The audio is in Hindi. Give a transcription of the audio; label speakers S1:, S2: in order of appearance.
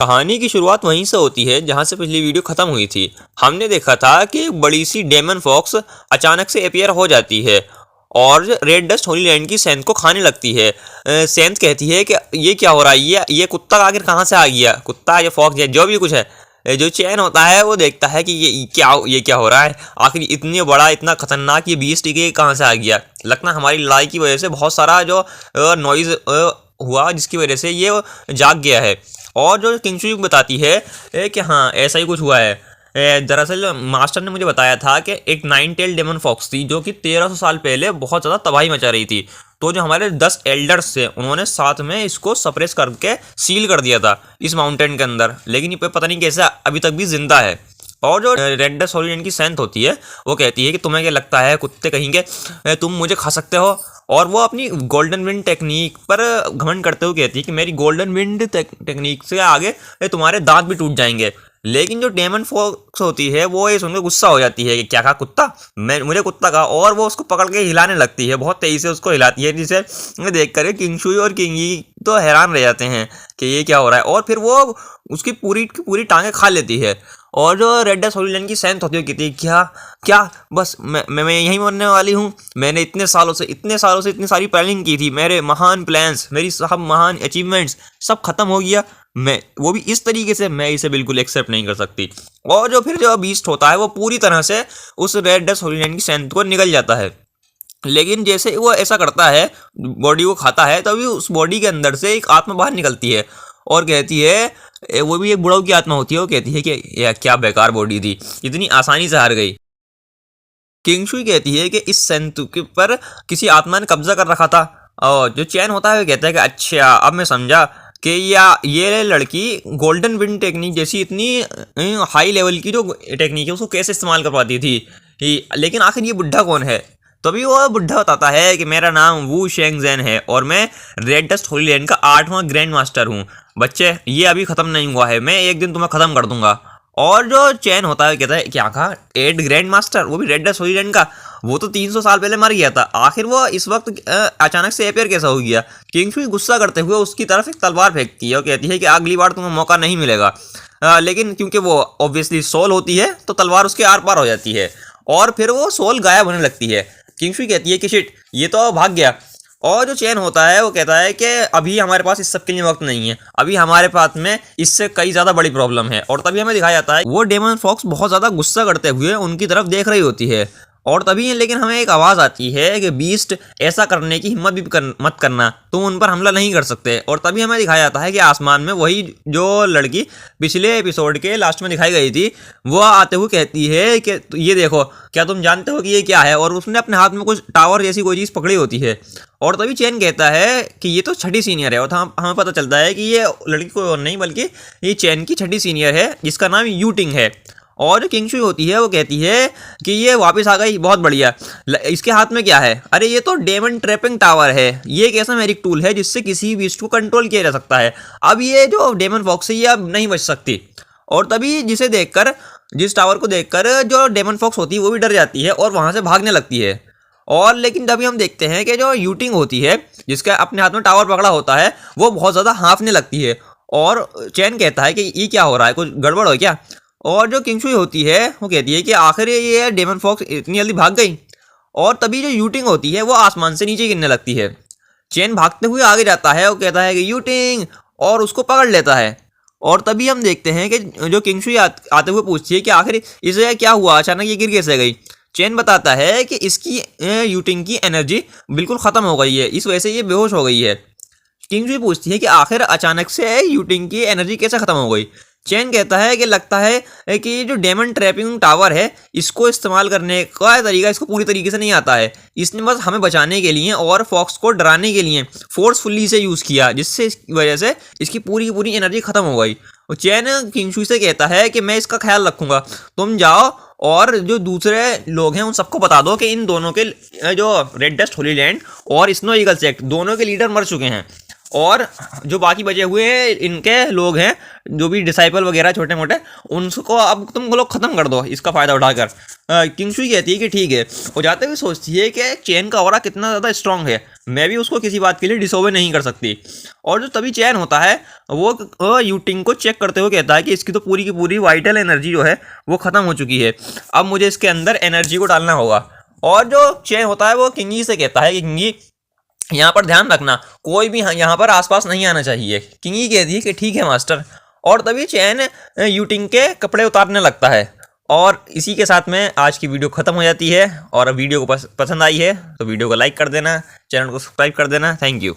S1: कहानी की शुरुआत वहीं से होती है जहां से पिछली वीडियो खत्म हुई थी। हमने देखा था कि एक बड़ी सी डेमन फॉक्स अचानक से अपीयर हो जाती है और रेड डस्ट होली लैंड की सेंथ को खाने लगती है। सेंथ कहती है कि ये क्या हो रहा है, ये कुत्ता आखिर कहाँ से आ गया, कुत्ता ये फॉक्स जो भी कुछ है। जो चैन होता है वो देखता है कि ये क्या हो रहा है, आखिर इतने बड़ा इतना खतरनाक ये बीस्ट ये कहाँ से आ गया। लगता है हमारी लड़ाई की वजह से बहुत सारा जो नॉइज हुआ जिसकी वजह से ये जाग गया है। और जो किंगशुई बताती है कि हाँ ऐसा ही कुछ हुआ है। दरअसल मास्टर ने मुझे बताया था कि एक 9 टेल डेमन फॉक्स थी जो कि 1300 साल पहले बहुत ज़्यादा तबाही मचा रही थी। तो जो हमारे 10 एल्डर्स थे उन्होंने साथ में इसको सप्रेस करके सील कर दिया था इस माउंटेन के अंदर, लेकिन ये पता नहीं कैसे अभी तक भी जिंदा है। और जो रेड डस्ट होली लैंड की सेंथ होती है वो कहती है कि तुम्हें क्या लगता है कुत्ते कहेंगे तुम मुझे खा सकते हो। और वो अपनी गोल्डन विंड टेक्निक पर घमंड करते हुए कहती है कि मेरी गोल्डन विंड टेक्निक से आगे तुम्हारे दांत भी टूट जाएंगे। लेकिन जो डेमन फॉक्स होती है वो ये सुनकर गुस्सा हो जाती है कि क्या कहा कुत्ता, मुझे कुत्ता कहा, और वो उसको पकड़ के हिलाने लगती है, बहुत तेजी से उसको हिलाती है, जिसे देख कर किंगशुई और किंगी तो हैरान रह जाते हैं कि ये क्या हो रहा है। और फिर वो उसकी पूरी की पूरी टांगें खा लेती है। और जो रेड डस्ट होली लैंड की सेंथ होती है कहती है क्या क्या बस मैं यहीं मरने वाली हूँ, मैंने इतने सालों से इतनी सारी प्लानिंग की थी, मेरे महान प्लान्स, मेरी सब महान अचीवमेंट्स सब खत्म हो गया, मैं वो भी इस तरीके से, मैं इसे बिल्कुल एक्सेप्ट नहीं कर सकती। और जो फिर जो बीस्ट होता है वो पूरी तरह से उस रेड डस्ट होली लैंड की सेंथ को निगल जाता है। लेकिन जैसे वो ऐसा करता है, बॉडी को खाता है, तभी उस बॉडी के अंदर से एक आत्मा बाहर निकलती है और कहती है, वो भी एक बुढ़ाऊ की आत्मा होती है, वो कहती है कि यह क्या बेकार बॉडी थी, इतनी आसानी से हार गई। किंगशुई कहती है कि इस सेंथ के पर किसी आत्मा ने कब्जा कर रखा था। और जो चैन होता है वो कहता है कि अच्छा अब मैं समझा कि ये लड़की गोल्डन विंड टेक्निक जैसी इतनी हाई लेवल की जो टेक्निक है उसको कैसे इस्तेमाल कर पाती थी। लेकिन आखिर ये बुढ़ा कौन है? तभी वो बुढ़ा बताता है कि मेरा नाम वू शेंगजेन है और मैं रेड डस्ट होली लैंड का 8वां ग्रैंड मास्टर हूँ। बच्चे ये अभी ख़त्म नहीं हुआ है, मैं एक दिन तुम्हें ख़त्म कर दूंगा। और जो चैन होता है कहता है क्या कहा, 8 ग्रैंड मास्टर, वो भी रेड डस्ट होली लैंड का, वो तो 300 साल पहले मर गया था, आखिर वो इस वक्त अचानक से अपेयर कैसा हो गया। किंगशुई गुस्सा करते हुए उसकी तरफ एक तलवार फेंकती है और कहती है कि अगली बार तुम्हें मौका नहीं मिलेगा। लेकिन क्योंकि वो ऑब्वियसली सोल होती है तो तलवार उसके आर पार हो जाती है और फिर वो सोल गायब होने लगती है। किंगशुई कहती है कि शिट ये तो भाग गया। और जो चैन होता है वो कहता है कि अभी हमारे पास इस सब के लिए वक्त नहीं है, अभी हमारे पास में इससे कई ज़्यादा बड़ी प्रॉब्लम है। और तभी हमें दिखाया जाता है वो डेमन फॉक्स बहुत ज़्यादा गुस्सा करते हुए उनकी तरफ देख रही होती है। और तभी लेकिन हमें एक आवाज़ आती है कि बीस्ट ऐसा करने की हिम्मत भी मत करना, तुम उन पर हमला नहीं कर सकते। और तभी हमें दिखाया जाता है कि आसमान में वही जो लड़की पिछले एपिसोड के लास्ट में दिखाई गई थी वो आते हुए कहती है कि ये देखो, क्या तुम जानते हो कि ये क्या है? और उसने अपने हाथ में कुछ टावर जैसी कोई चीज़ पकड़ी होती है। और तभी चैन कहता है कि ये तो छठी सीनियर है। और हमें पता चलता है कि ये लड़की कोई और नहीं बल्कि ये चैन की छठी सीनियर है जिसका नाम यूटिंग है। और जो किंगशुई होती है वो कहती है कि ये वापस आ गई, बहुत बढ़िया। इसके हाथ में क्या है? अरे ये तो डेमन ट्रैपिंग टावर है, ये एक ऐसा मैजिक टूल है जिससे किसी बीस्ट को कंट्रोल किया जा सकता है। अब ये जो डेमन फॉक्स है ये अब नहीं बच सकती। और तभी जिस टावर को देखकर जो डेमन फॉक्स होती है वो भी डर जाती है और वहां से भागने लगती है। और लेकिन तभी हम देखते हैं कि जो यूटिंग होती है जिसका अपने हाथ में टावर पकड़ा होता है वो बहुत ज़्यादा हाँफने लगती है। और चैन कहता है कि ये क्या हो रहा है, कुछ गड़बड़ हो क्या? और जो किंगशुई होती है वो कहती है कि आखिर ये डेमन फॉक्स इतनी जल्दी भाग गई। और तभी जो यूटिंग होती है वो आसमान से नीचे गिरने लगती है। चैन भागते हुए आगे जाता है, वो कहता है कि यूटिंग, और उसको पकड़ लेता है। और तभी हम देखते हैं कि जो किंगशुई आते हुए पूछती है कि आखिर इसे क्या हुआ, अचानक ये गिर कैसे गई। चैन बताता है कि इसकी यूटिंग की एनर्जी बिल्कुल ख़त्म हो गई है, इस वजह से ये बेहोश हो गई है। किंगशुई पूछती है कि आखिर अचानक से यूटिंग की एनर्जी कैसे ख़त्म हो गई। चैन कहता है कि लगता है कि ये जो डेमन ट्रैपिंग टावर है इसको इस्तेमाल करने का तरीका इसको पूरी तरीके से नहीं आता है, इसने बस हमें बचाने के लिए और फॉक्स को डराने के लिए फोर्सफुली इसे यूज़ किया, जिससे इसकी वजह से इसकी पूरी की पूरी एनर्जी ख़त्म हो गई। और चैन किंगशुई से कहता है कि मैं इसका ख्याल रखूँगा, तुम जाओ और जो दूसरे लोग हैं उन सबको बता दो कि इन दोनों के जो रेड डस्ट होली लैंड और स्नो ईगल सेक्ट दोनों के लीडर मर चुके हैं। और जो बाकी बचे हुए हैं इनके लोग हैं, जो भी डिसाइपल वगैरह छोटे मोटे, उनको अब तुम लोग ख़त्म कर दो इसका फ़ायदा उठाकर। किंगशुई कहती है कि ठीक है, वो जाते हुए सोचती है कि चैन का ऑरा कितना ज़्यादा स्ट्रांग है, मैं भी उसको किसी बात के लिए डिसोबे नहीं कर सकती। और जो तभी चैन होता है वो यूटिंग को चेक करते हुए कहता है कि इसकी तो पूरी की पूरी वाइटल एनर्जी जो है वो ख़त्म हो चुकी है, अब मुझे इसके अंदर एनर्जी को डालना होगा। और जो चैन होता है वो किंगी से कहता है कि किंगी यहाँ पर ध्यान रखना, कोई भी यहाँ पर आसपास नहीं आना चाहिए। किंगी कहती है कि ठीक है मास्टर। और तभी चैन यूटिंग के कपड़े उतारने लगता है। और इसी के साथ में आज की वीडियो ख़त्म हो जाती है। और वीडियो को पसंद आई है तो वीडियो को लाइक कर देना, चैनल को सब्सक्राइब कर देना। Thank you.